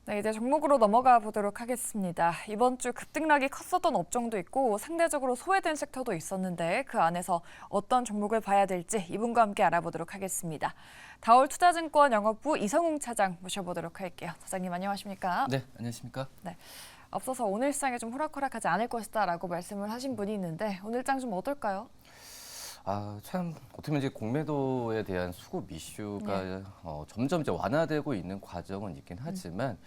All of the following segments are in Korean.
네, 이제 종목으로 넘어가 보도록 하겠습니다. 이번 주 급등락이 컸었던 업종도 있고 상대적으로 소외된 섹터도 있었는데 그 안에서 어떤 종목을 봐야 될지 이분과 함께 알아보도록 하겠습니다. 다올 투자증권 영업부 이성웅 차장 모셔보도록 할게요. 차장님 안녕하십니까? 네, 안녕하십니까? 네, 앞서서 오늘 시장이 좀 호락호락하지 않을 것이다라고 말씀을 하신 분이 있는데 오늘 장 좀 어떨까요? 참 어떻게 보면 이제 공매도에 대한 수급 이슈가 네. 점점 이제 완화되고 있는 과정은 있긴 하지만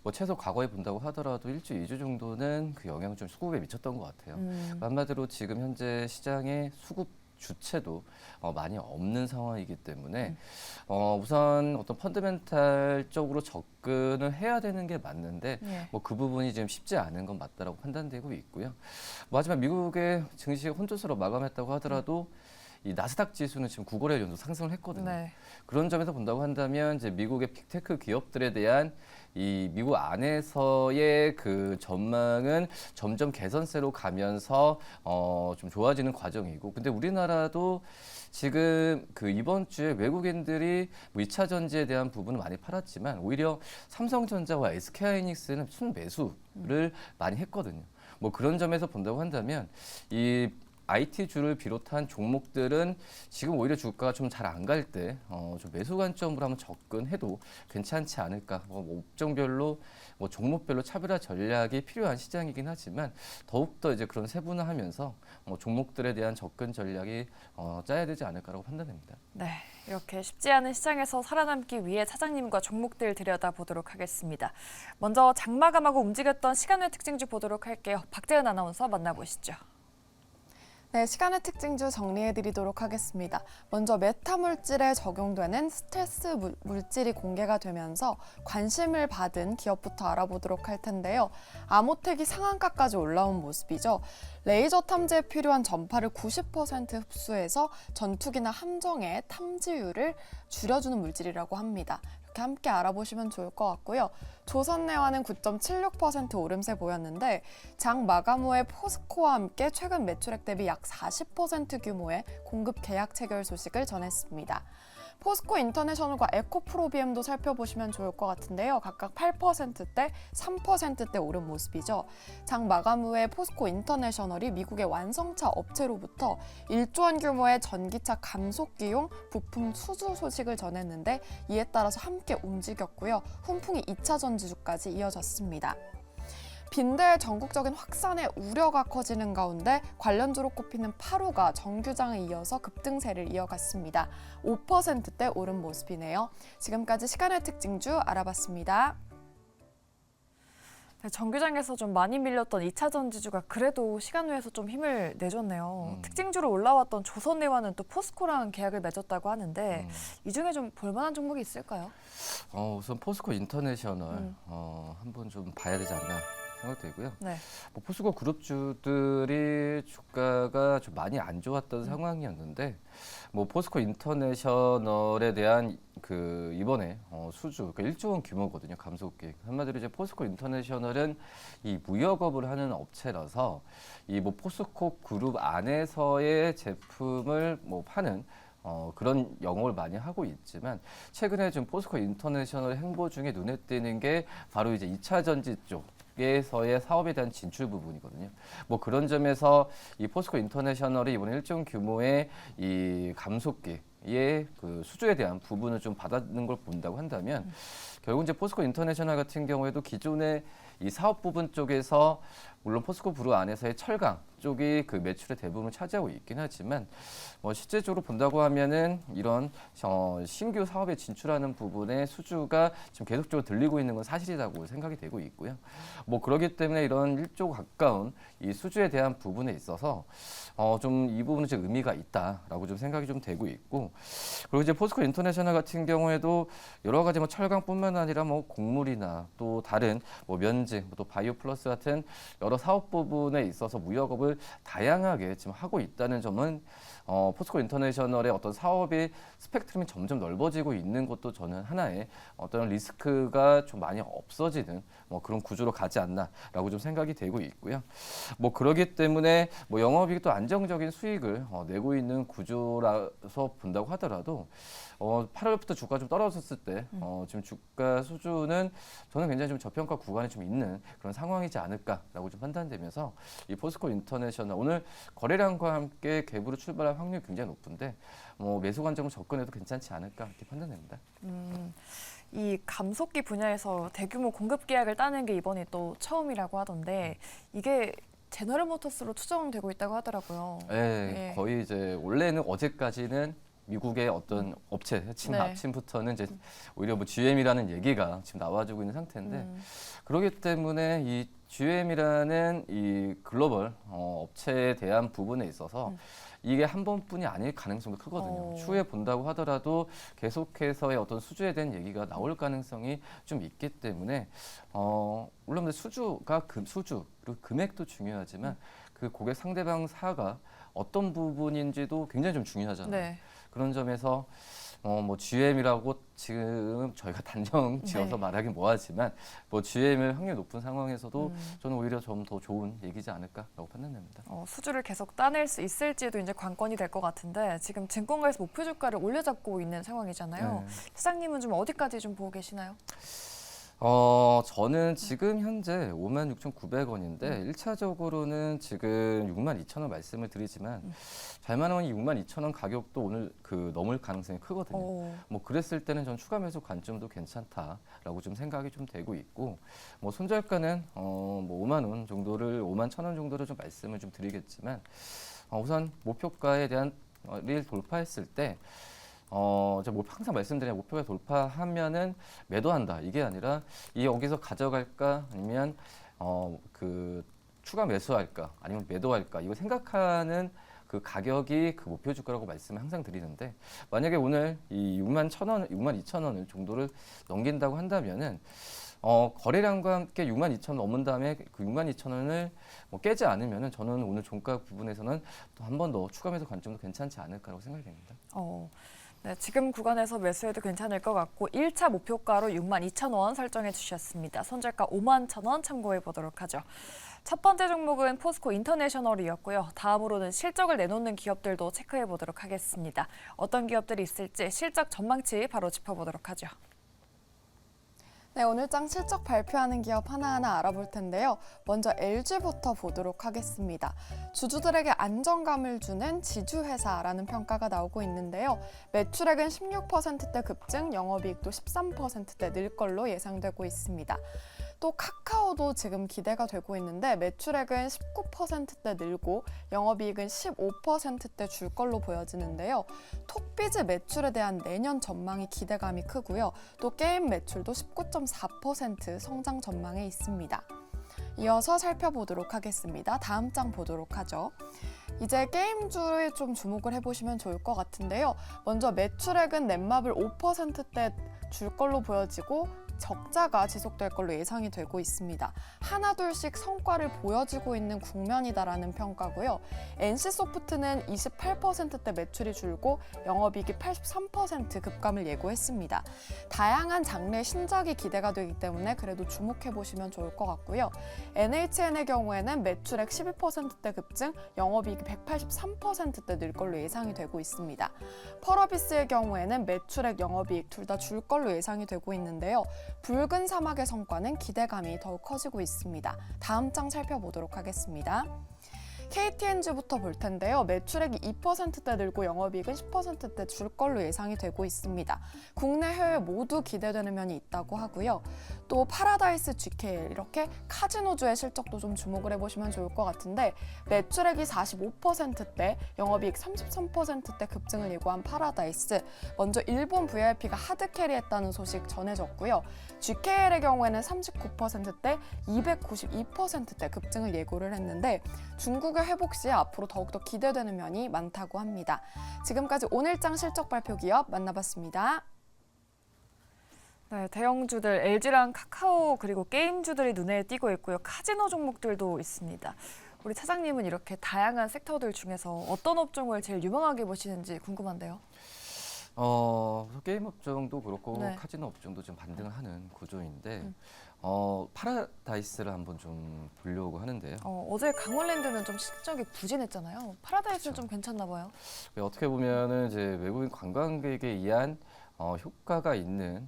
뭐 최소 과거에 본다고 하더라도 일주, 2주 정도는 그 영향을 좀 수급에 미쳤던 것 같아요. 한마디로 지금 현재 시장의 수급 주체도 많이 없는 상황이기 때문에 우선 어떤 펀더멘탈적으로 접근을 해야 되는 게 맞는데 네. 뭐 그 부분이 지금 쉽지 않은 건 맞다라고 판단되고 있고요. 뭐 하지만 미국의 증시가 혼조세로 마감했다고 하더라도 이 나스닥 지수는 지금 9거래일 연속 상승을 했거든요. 네. 그런 점에서 본다고 한다면 이제 미국의 빅테크 기업들에 대한 이 미국 안에서의 그 전망은 점점 개선세로 가면서 좀 좋아지는 과정이고, 근데 우리나라도 지금 그 이번 주에 외국인들이 뭐 2차 전지에 대한 부분은 많이 팔았지만 오히려 삼성전자와 SK하이닉스는 순매수를 많이 했거든요. 뭐 그런 점에서 본다고 한다면 이 IT주를 비롯한 종목들은 지금 오히려 주가가 좀 잘 안 갈 때 좀 매수 관점으로 한번 접근해도 괜찮지 않을까. 뭐 업종별로 뭐 종목별로 차별화 전략이 필요한 시장이긴 하지만 더욱더 이제 그런 세분화하면서 종목들에 대한 접근 전략이 짜야 되지 않을까라고 판단됩니다. 네, 이렇게 쉽지 않은 시장에서 살아남기 위해 차장님과 종목들 들여다보도록 하겠습니다. 먼저 장마감하고 움직였던 시간의 특징주 보도록 할게요. 박재은 아나운서 만나보시죠. 네, 시간의 특징주 정리해드리도록 하겠습니다. 먼저 메타 물질에 적용되는 스트레스 물질이 공개가 되면서 관심을 받은 기업부터 알아보도록 할 텐데요. 아모텍이 상한가까지 올라온 모습이죠. 레이저 탐지에 필요한 전파를 90% 흡수해서 전투기나 함정의 탐지율을 줄여주는 물질이라고 합니다. 이렇게 함께 알아보시면 좋을 것 같고요. 조선내화는 9.76% 오름세 보였는데 장 마감 후에 포스코와 함께 최근 매출액 대비 약 40% 규모의 공급 계약 체결 소식을 전했습니다. 포스코 인터내셔널과 에코프로비엠도 살펴보시면 좋을 것 같은데요. 각각 8%대, 3%대 오른 모습이죠. 장 마감 후에 포스코 인터내셔널이 미국의 완성차 업체로부터 1조 원 규모의 전기차 감속기용 부품 수주 소식을 전했는데 이에 따라서 함께 움직였고요. 훈풍이 2차 전지주까지 이어졌습니다. 빈대의 전국적인 확산에 우려가 커지는 가운데 관련주로 꼽히는 파루가 정규장에 이어서 급등세를 이어갔습니다. 5%대 오른 모습이네요. 지금까지 시간의 특징주 알아봤습니다. 네, 정규장에서 좀 많이 밀렸던 2차 전지주가 그래도 시간 외에서 좀 힘을 내줬네요. 특징주로 올라왔던 조선내화는 또 포스코랑 계약을 맺었다고 하는데 이 중에 좀 볼만한 종목이 있을까요? 우선 포스코 인터내셔널 한번 좀 봐야 되지 않나 생각되고요. 네. 뭐 포스코 그룹주들이 주가가 좀 많이 안 좋았던 상황이었는데 뭐 포스코 인터내셔널에 대한 그 이번에 수주 그 1조 원 규모거든요. 감속기. 한마디로 이제 포스코 인터내셔널은 이 무역업을 하는 업체라서 이 뭐 포스코 그룹 안에서의 제품을 뭐 파는 그런 영업을 많이 하고 있지만 최근에 좀 포스코 인터내셔널 행보 중에 눈에 띄는 게 바로 이제 2차 전지 쪽에서의 사업에 대한 진출 부분이거든요. 뭐 그런 점에서 이 포스코 인터내셔널이 이번에 일정 규모의 이 감속기의 그 수주에 대한 부분을 좀 받았는 걸 본다고 한다면 결국 이제 포스코 인터내셔널 같은 경우에도 기존의 이 사업 부분 쪽에서 물론 포스코 그룹 안에서의 철강 쪽이 그 매출의 대부분을 차지하고 있긴 하지만 뭐 실제적으로 본다고 하면은 이런 신규 사업에 진출하는 부분의 수주가 지금 계속적으로 들리고 있는 건 사실이라고 생각이 되고 있고요. 뭐 그렇기 때문에 이런 1조 가까운 이 수주에 대한 부분에 있어서 좀 이 부분은 좀 의미가 있다라고 좀 생각이 좀 되고 있고, 그리고 이제 포스코 인터내셔널 같은 경우에도 여러 가지 뭐 철강뿐만 아니라 뭐 곡물이나 또 다른 뭐 면직, 또 바이오 플러스 같은 여러 사업 부분에 있어서 무역업을 종목을 다양하게 지금 하고 있다는 점은 포스코 인터내셔널의 어떤 사업의 스펙트럼이 점점 넓어지고 있는 것도 저는 하나의 어떤 리스크가 좀 많이 없어지는 뭐 그런 구조로 가지 않나라고 좀 생각이 되고 있고요. 뭐 그러기 때문에 뭐 영업이익 또 안정적인 수익을 내고 있는 구조라서 본다고 하더라도 8월부터 주가 좀 떨어졌을 때 지금 주가 수준은 저는 굉장히 좀 저평가 구간에 좀 있는 그런 상황이지 않을까라고 좀 판단되면서 이 포스코 인터내셔널 오늘 거래량과 함께 갭으로 출발할 확률이 굉장히 높은데 매수 관점으로 접근해도 괜찮지 않을까 이렇게 판단됩니다. 이 감속기 분야에서 대규모 공급 계약을 따는 게 이번이 또 처음이라고 하던데 이게 제너럴 모터스로 추정되고 있다고 하더라고요. 네, 예. 거의 이제 원래는 어제까지는 미국의 어떤 업체 네. 아침부터는 이제 오히려 뭐 GM이라는 얘기가 지금 나와주고 있는 상태인데 그렇기 때문에 이 GM이라는 이 글로벌 업체에 대한 부분에 있어서 이게 한 번뿐이 아닐 가능성도 크거든요. 추후에 본다고 하더라도 계속해서의 어떤 수주에 대한 얘기가 나올 가능성이 좀 있기 때문에 물론 수주가 수주 그리고 금액도 중요하지만 그 고객 상대방사가 어떤 부분인지도 굉장히 좀 중요하잖아요. 네. 그런 점에서 뭐 GM이라고 지금 저희가 단정 지어서 네. 말하긴 뭐하지만 뭐 GM일 확률 높은 상황에서도 저는 오히려 좀 더 좋은 얘기지 않을까라고 판단됩니다. 수주를 계속 따낼 수 있을지도 이제 관건이 될 것 같은데 지금 증권가에서 목표 주가를 올려잡고 있는 상황이잖아요. 네. 시장님은 좀 어디까지 좀 보고 계시나요? 저는 지금 현재 56,900원인데 1차적으로는 지금 62,000원 말씀을 드리지만 잘만 하면 62,000원 가격도 오늘 넘을 가능성이 크거든요. 뭐 그랬을 때는 전 추가 매수 관점도 괜찮다라고 좀 생각이 좀 되고 있고 뭐 손절가는 뭐 5만 원 정도를 5만 1,000원 정도를 좀 말씀을 좀 드리겠지만 우선 목표가에 대한 를 돌파했을 때 제가 항상 말씀드린 목표가 돌파하면은 매도한다 이게 아니라 이 여기서 가져갈까 아니면 그 추가 매수할까 아니면 매도할까 이거 생각하는 그 가격이 그 목표 주가라고 말씀을 항상 드리는데 만약에 오늘 이 6만 1,000원, 6만 2,000원을 정도를 넘긴다고 한다면은 거래량과 함께 6만 2,000원 넘은 다음에 그 6만 2,000원을 뭐 깨지 않으면은 저는 오늘 종가 부분에서는 또 한 번 더 추가 매수 관점도 괜찮지 않을까라고 생각이 됩니다. 네, 지금 구간에서 매수해도 괜찮을 것 같고 1차 목표가로 62,000원 설정해 주셨습니다. 손절가 51,000원 참고해 보도록 하죠. 첫 번째 종목은 포스코 인터내셔널이었고요. 다음으로는 실적을 내놓는 기업들도 체크해 보도록 하겠습니다. 어떤 기업들이 있을지 실적 전망치 바로 짚어보도록 하죠. 네, 오늘장 실적 발표하는 기업 하나하나 알아볼 텐데요. 먼저 LG부터 보도록 하겠습니다. 주주들에게 안정감을 주는 지주회사라는 평가가 나오고 있는데요. 매출액은 16%대 급증, 영업이익도 13%대 늘 걸로 예상되고 있습니다. 또 카카오도 지금 기대가 되고 있는데 매출액은 19%대 늘고 영업이익은 15%대 줄 걸로 보여지는데요. 톡비즈 매출에 대한 내년 전망이 기대감이 크고요. 또 게임 매출도 19.4% 성장 전망에 있습니다. 이어서 살펴보도록 하겠습니다. 다음 장 보도록 하죠. 이제 게임주에 좀 주목을 해보시면 좋을 것 같은데요. 먼저 매출액은 넷마블 5%대 줄 걸로 보여지고 적자가 지속될 걸로 예상이 되고 있습니다. 하나둘씩 성과를 보여주고 있는 국면이다라는 평가고요. NC소프트는 28%대 매출이 줄고 영업이익이 83% 급감을 예고했습니다. 다양한 장르의 신작이 기대가 되기 때문에 그래도 주목해보시면 좋을 것 같고요. NHN의 경우에는 매출액 12%대 급증, 영업이익이 183%대 늘 걸로 예상이 되고 있습니다. 펄어비스의 경우에는 매출액, 영업이익 둘 다 줄 걸로 예상이 되고 있는데요. 붉은 사막의 성과는 기대감이 더욱 커지고 있습니다. 다음 장 살펴보도록 하겠습니다. KTNG부터 볼 텐데요. 매출액이 2%대 늘고 영업이익은 10%대 줄 걸로 예상이 되고 있습니다. 국내 해외 모두 기대되는 면이 있다고 하고요. 또 파라다이스 GKL 이렇게 카지노주의 실적도 좀 주목을 해보시면 좋을 것 같은데 매출액이 45%대, 영업이익 33%대 급증을 예고한 파라다이스. 먼저 일본 VIP가 하드캐리했다는 소식 전해졌고요. GKL의 경우에는 39%대, 292%대 급증을 예고를 했는데 중국의 회복 시에 앞으로 더욱더 기대되는 면이 많다고 합니다. 지금까지 오늘장 실적 발표 기업 만나봤습니다. 네, 대형주들 LG랑 카카오 그리고 게임주들이 눈에 띄고 있고요. 카지노 종목들도 있습니다. 우리 차장님은 이렇게 다양한 섹터들 중에서 어떤 업종을 제일 유망하게 보시는지 궁금한데요. 게임 업종도 그렇고 네. 카지노 업종도 좀 반등을 하는 구조인데 파라다이스를 한번 좀 보려고 하는데요. 어제 강원랜드는 좀 실적이 부진했잖아요. 파라다이스는 그쵸. 좀 괜찮나 봐요. 어떻게 보면은 이제 외국인 관광객에 의한 효과가 있는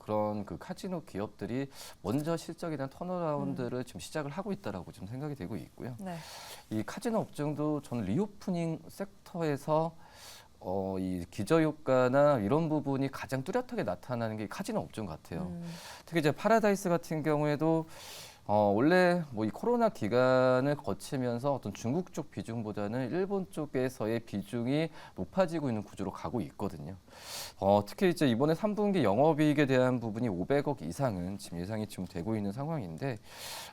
그런 그 카지노 기업들이 먼저 실적에 대한 턴어라운드를 지금 시작을 하고 있다라고 좀 생각이 되고 있고요. 네. 이 카지노 업종도 저는 리오프닝 섹터에서 이 기저효과나 이런 부분이 가장 뚜렷하게 나타나는 게 카지노 업종 같아요. 특히 이제 파라다이스 같은 경우에도 원래 뭐 이 코로나 기간을 거치면서 어떤 중국 쪽 비중보다는 일본 쪽에서의 비중이 높아지고 있는 구조로 가고 있거든요. 특히 이제 이번에 3분기 영업이익에 대한 부분이 500억 이상은 지금 예상이 지금 되고 있는 상황인데,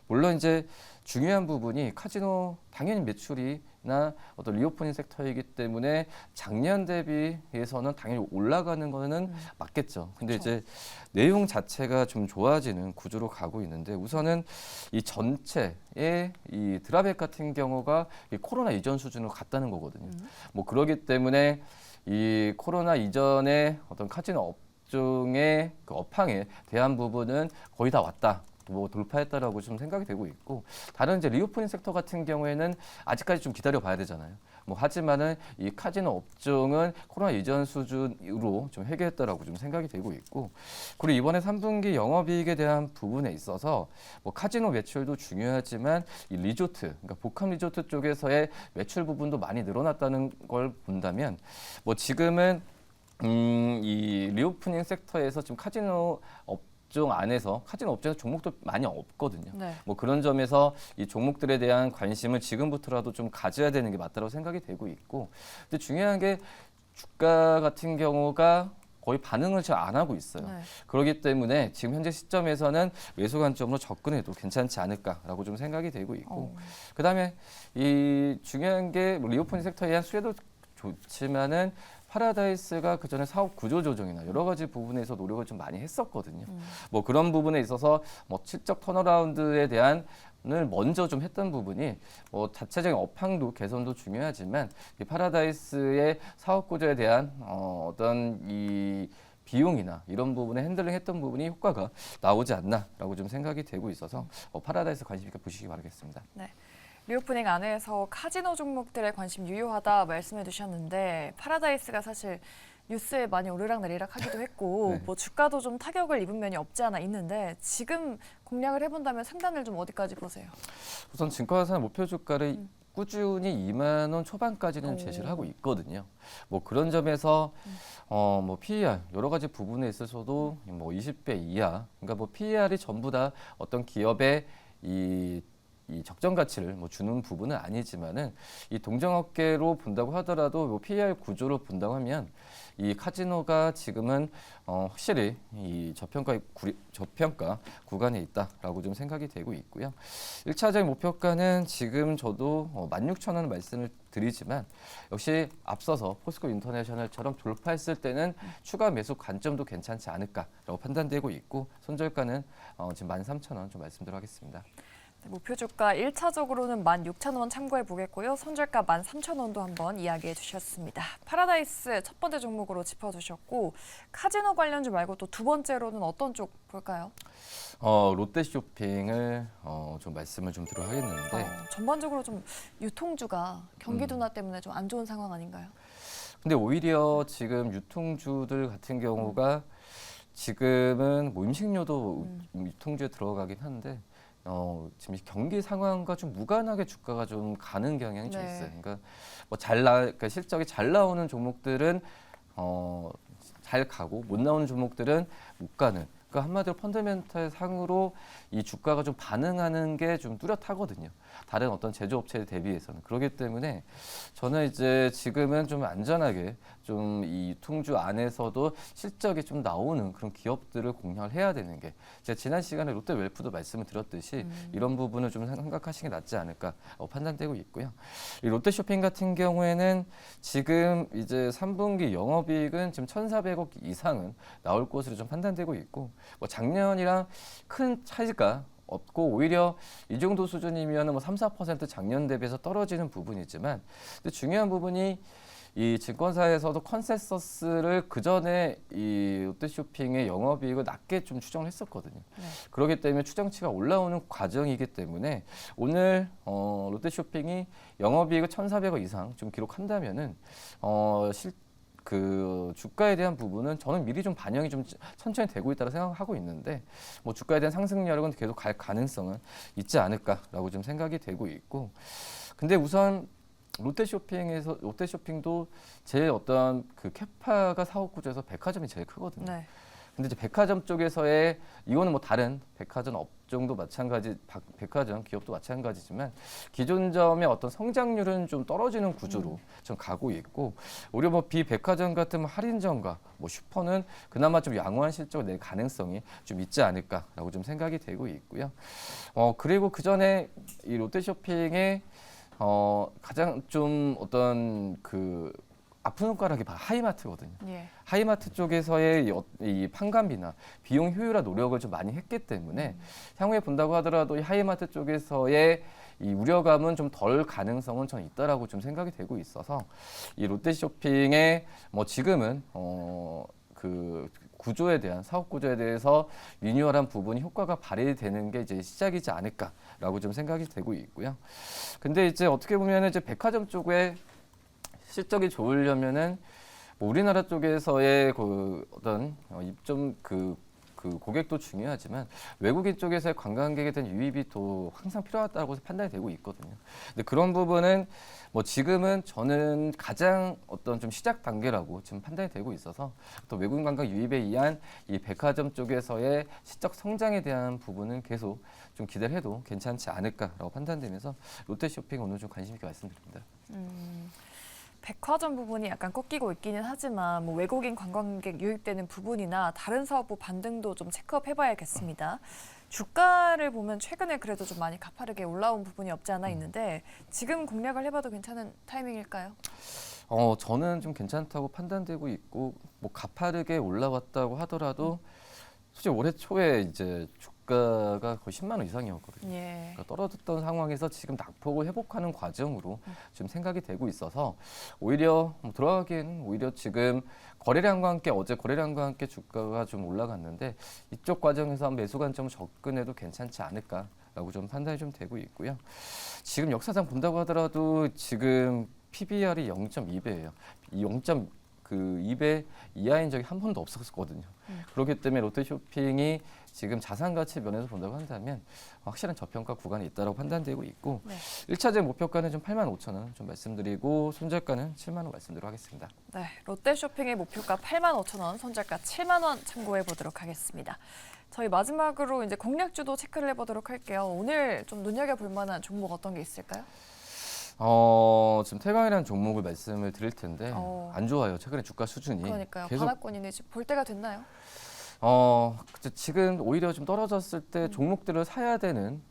물론 이제 중요한 부분이 카지노 당연히 매출이나 어떤 리오프닝 섹터이기 때문에 작년 대비해서는 당연히 올라가는 거는 맞겠죠. 근데 그렇죠. 이제 내용 자체가 좀 좋아지는 구조로 가고 있는데, 우선은 이 전체의 이 드랍액 같은 경우가 이 코로나 이전 수준으로 갔다는 거거든요. 뭐 그러기 때문에 이 코로나 이전의 어떤 카지노 업종의 그 업황에 대한 부분은 거의 다 왔다. 뭐 돌파했다라고 좀 생각이 되고 있고, 다른 이제 리오프닝 섹터 같은 경우에는 아직까지 좀 기다려 봐야 되잖아요. 뭐 하지만은 이 카지노 업종은 코로나 이전 수준으로 좀 회귀했다라고 좀 생각이 되고 있고, 그리고 이번에 3분기 영업이익에 대한 부분에 있어서 뭐 카지노 매출도 중요하지만 이 리조트, 그러니까 복합 리조트 쪽에서의 매출 부분도 많이 늘어났다는 걸 본다면, 뭐 지금은 이 리오프닝 섹터에서 지금 카지노 업종 안에서 카지노 업종에서 종목도 많이 없거든요. 네. 뭐 그런 점에서 이 종목들에 대한 관심을 지금부터라도 좀 가져야 되는 게 맞다고 생각이 되고 있고, 근데 중요한 게 주가 같은 경우가 거의 반응을 잘 안 하고 있어요. 네. 그렇기 때문에 지금 현재 시점에서는 매수 관점으로 접근해도 괜찮지 않을까라고 좀 생각이 되고 있고, 그다음에 이 중요한 게 뭐 리오프닝 섹터에 대한 수혜도 좋지만은 파라다이스가 그 전에 사업 구조 조정이나 여러 가지 부분에서 노력을 좀 많이 했었거든요. 뭐 그런 부분에 있어서 뭐 실적 턴어라운드에 대한 을 먼저 좀 했던 부분이 뭐 자체적인 업황도 개선도 중요하지만 이 파라다이스의 사업 구조에 대한 어떤 이 비용이나 이런 부분에 핸들링 했던 부분이 효과가 나오지 않나라고 좀 생각이 되고 있어서 파라다이스 관심 있게 보시기 바라겠습니다. 리오프닝 안에서 카지노 종목들에 관심 유효하다 말씀해 주셨는데 파라다이스가 사실 뉴스에 많이 오르락내리락 하기도 했고 네. 뭐 주가도 좀 타격을 입은 면이 없지 않아 있는데 지금 공략을 해본다면 상단을 좀 어디까지 보세요? 우선 증권사 목표 주가를 꾸준히 2만 원 초반까지는 오. 제시를 하고 있거든요. 뭐 그런 점에서 뭐 PER 여러 가지 부분에 있어서도 뭐 20배 이하, 그러니까 뭐 PER이 전부 다 어떤 기업의 이 적정 가치를 뭐 주는 부분은 아니지만은 이 동종업계로 본다고 하더라도 뭐 PER 구조로 본다고 하면 이 카지노가 지금은 확실히 이 저평가 구간에 있다라고 좀 생각이 되고 있고요. 1차적인 목표가는 지금 저도 16,000원 말씀을 드리지만 역시 앞서서 포스코 인터내셔널처럼 돌파했을 때는 추가 매수 관점도 괜찮지 않을까라고 판단되고 있고, 손절가는 지금 13,000원 좀 말씀드리도록 하겠습니다. 목표 주가 1차적으로는 16,000원 참고해 보겠고요. 손절가 13,000원도 한번 이야기해 주셨습니다. 파라다이스 첫 번째 종목으로 짚어주셨고 카지노 관련주 말고 또 두 번째로는 어떤 쪽 볼까요? 롯데쇼핑을 좀 말씀을 좀 드려 하겠는데, 전반적으로 좀 유통주가 경기 둔화 때문에 좀 안 좋은 상황 아닌가요? 근데 오히려 지금 유통주들 같은 경우가 지금은 뭐 음식료도 유통주에 들어가긴 한데 지금 경기 상황과 좀 무관하게 주가가 좀 가는 경향이 좀 네. 있어요. 그러니까 뭐 그러니까 실적이 잘 나오는 종목들은 잘 가고 못 나오는 종목들은 못 가는. 그러니까 한마디로 펀더멘탈 상으로 이 주가가 좀 반응하는 게 좀 뚜렷하거든요. 다른 어떤 제조업체에 대비해서는. 그렇기 때문에 저는 이제 지금은 좀 안전하게 좀 이 유통주 안에서도 실적이 좀 나오는 그런 기업들을 공략을 해야 되는 게, 제가 지난 시간에 롯데웰프도 말씀을 드렸듯이 이런 부분을 좀 생각하시는 게 낫지 않을까 판단되고 있고요. 이 롯데쇼핑 같은 경우에는 지금 이제 3분기 영업이익은 지금 1,400억 이상은 나올 것으로 좀 판단되고 있고, 뭐 작년이랑 큰 차이가 없고 오히려 이 정도 수준이면 뭐 3, 4% 작년 대비해서 떨어지는 부분이지만 근데 중요한 부분이 이 증권사에서도 컨센서스를 그 전에 이 롯데쇼핑의 영업이익을 낮게 좀 추정을 했었거든요. 네. 그렇기 때문에 추정치가 올라오는 과정이기 때문에 오늘 롯데쇼핑이 영업이익을 1,400억 이상 좀 기록한다면은 그 주가에 대한 부분은 저는 미리 좀 반영이 좀 천천히 되고 있다고 생각하고 있는데 뭐 주가에 대한 상승력은 계속 갈 가능성은 있지 않을까라고 좀 생각이 되고 있고 근데 우선 롯데쇼핑도 제일 어떠한 그 캐파가 사업 구조에서 백화점이 제일 크거든요. 네. 근데 이제 백화점 쪽에서의 이거는 뭐 다른 백화점 업종도 마찬가지, 백화점 기업도 마찬가지지만 기존점의 어떤 성장률은 좀 떨어지는 구조로 좀 가고 있고 오히려 뭐 비백화점 같은 뭐 할인점과 뭐 슈퍼는 그나마 좀 양호한 실적을 낼 가능성이 좀 있지 않을까라고 좀 생각이 되고 있고요. 그리고 그 전에 이 롯데쇼핑의 가장 좀 어떤 그 아픈 손가락이 하이마트거든요. 예. 하이마트 쪽에서의 이 판관비나 비용 효율화 노력을 좀 많이 했기 때문에 향후에 본다고 하더라도 이 하이마트 쪽에서의 이 우려감은 좀 덜 가능성은 저는 있다라고 좀 생각이 되고 있어서 이 롯데쇼핑의 뭐 지금은 그 구조에 대한 사업 구조에 대해서 리뉴얼한 부분이 효과가 발휘되는 게 이제 시작이지 않을까라고 좀 생각이 되고 있고요. 근데 이제 어떻게 보면은 이제 백화점 쪽에 실적이 좋으려면은 뭐 우리나라 쪽에서의 그 어떤 입점 그 고객도 중요하지만 외국인 쪽에서의 관광객에 대한 유입이 또 항상 필요하다고 판단이 되고 있거든요. 근데 그런 부분은 뭐 지금은 저는 가장 어떤 좀 시작 단계라고 지금 판단이 되고 있어서 또 외국인 관광 유입에 의한 이 백화점 쪽에서의 시적 성장에 대한 부분은 계속 좀 기대를 해도 괜찮지 않을까라고 판단되면서 롯데쇼핑 오늘 좀 관심 있게 말씀드립니다. 백화점 부분이 약간 꺾이고 있기는 하지만 뭐 외국인 관광객 유입되는 부분이나 다른 사업부 반등도 좀 체크업 해봐야겠습니다. 주가를 보면 최근에 그래도 좀 많이 가파르게 올라온 부분이 없지 않아 있는데 지금 공략을 해봐도 괜찮은 타이밍일까요? 저는 좀 괜찮다고 판단되고 있고 뭐 가파르게 올라왔다고 하더라도 솔직히 올해 초에 이제 주가가 거의 10만 원 이상이었거든요. 예. 그러니까 떨어졌던 상황에서 지금 낙폭을 회복하는 과정으로 지금 생각이 되고 있어서 오히려 들어가기에는 오히려 지금 거래량과 함께 어제 거래량과 함께 주가가 좀 올라갔는데 이쪽 과정에서 매수 관점을 접근해도 괜찮지 않을까라고 좀 판단이 좀 되고 있고요. 지금 역사상 본다고 하더라도 지금 PBR이 0.2배예요. 이 0.2배 이하인 적이 한 번도 없었거든요. 그렇기 때문에 롯데쇼핑이 지금 자산 가치 면에서 본다고 한다면 확실한 저평가 구간이 있다고 판단되고 있고 네. 1차적 목표가는 좀 85,000원 좀 말씀드리고 손절가는 7만 원 말씀드리도록 하겠습니다. 네, 롯데쇼핑의 목표가 85,000원, 손절가 7만 원 참고해 보도록 하겠습니다. 저희 마지막으로 이제 공략주도 체크를 해보도록 할게요. 오늘 좀 눈여겨볼 만한 종목 어떤 게 있을까요? 지금 태광이라는 종목을 말씀을 드릴 텐데 안 좋아요. 최근에 주가 수준이 그러니까요. 계속 반악권이네. 볼 때가 됐나요? 지금 오히려 좀 떨어졌을 때 종목들을 사야 되는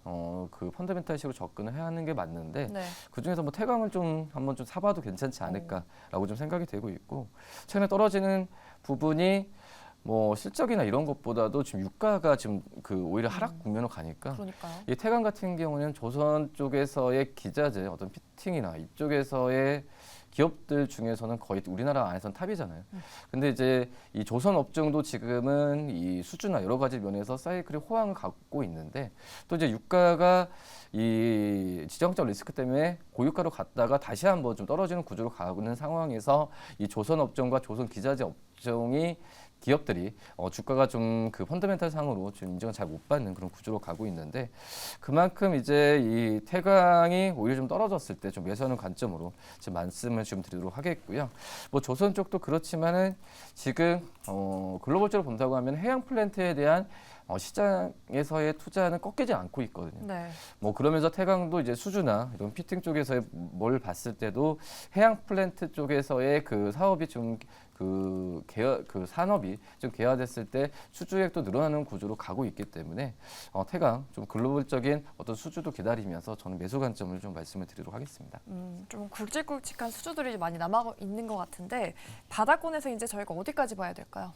그 펀더멘탈식으로 접근을 해야 하는 게 맞는데 네. 그 중에서 뭐 태광을 좀 한번 좀 사봐도 괜찮지 않을까라고 좀 생각이 되고 있고 최근에 떨어지는 부분이 뭐 실적이나 이런 것보다도 지금 유가가 지금 그 오히려 하락 국면으로 가니까 그러니까요. 이 태광 같은 경우는 조선 쪽에서의 기자재 어떤 피팅이나 이쪽에서의 기업들 중에서는 거의 우리나라 안에서는 탑이잖아요. 근데 이제 이 조선 업종도 지금은 이 수주나 여러 가지 면에서 사이클이 호황을 갖고 있는데 또 이제 유가가 이 지정적 리스크 때문에 고유가로 갔다가 다시 한번 좀 떨어지는 구조로 가는 상황에서 이 조선 업종과 조선 기자재 업종이 기업들이 주가가 좀 그 펀더멘탈 상으로 좀 인정을 잘 못 받는 그런 구조로 가고 있는데 그만큼 이제 이 태광이 오히려 좀 떨어졌을 때 좀 매수하는 관점으로 지금 말씀을 좀 드리도록 하겠고요. 뭐 조선 쪽도 그렇지만은 지금 글로벌적으로 본다고 하면 해양 플랜트에 대한 시장에서의 투자는 꺾이지 않고 있거든요. 네. 뭐 그러면서 태광도 이제 수주나 이런 피팅 쪽에서의 뭘 봤을 때도 해양 플랜트 쪽에서의 그 사업이 좀 그 산업이 좀 개화됐을 때 수주액도 늘어나는 구조로 가고 있기 때문에 태광 좀 글로벌적인 어떤 수주도 기다리면서 저는 매수 관점을 좀 말씀을 드리도록 하겠습니다. 좀 굵직굵직한 수주들이 많이 남아 있는 것 같은데 바닥권에서 이제 저희가 어디까지 봐야 될까요?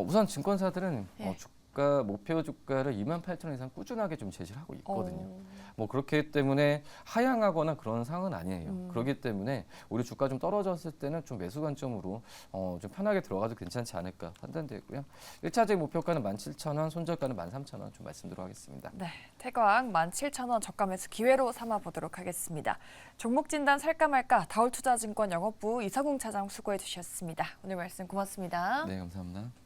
우선 증권사들은 예. 주가 목표 주가를 28,000원 이상 꾸준하게 좀 제시를 하고 있거든요. 어. 뭐 그렇기 때문에 하향하거나 그런 상황은 아니에요. 그렇기 때문에 우리 주가 좀 떨어졌을 때는 좀 매수 관점으로 좀 편하게 들어가도 괜찮지 않을까 판단되고요. 1차적인 목표가는 17,000원, 손절가는 13,000원 좀 말씀드리겠습니다. 네, 태광 17,000원 저가 매수 기회로 삼아 보도록 하겠습니다. 종목 진단 살까 말까 다올투자증권 영업부 이사공 차장 수고해 주셨습니다. 오늘 말씀 고맙습니다. 네, 감사합니다.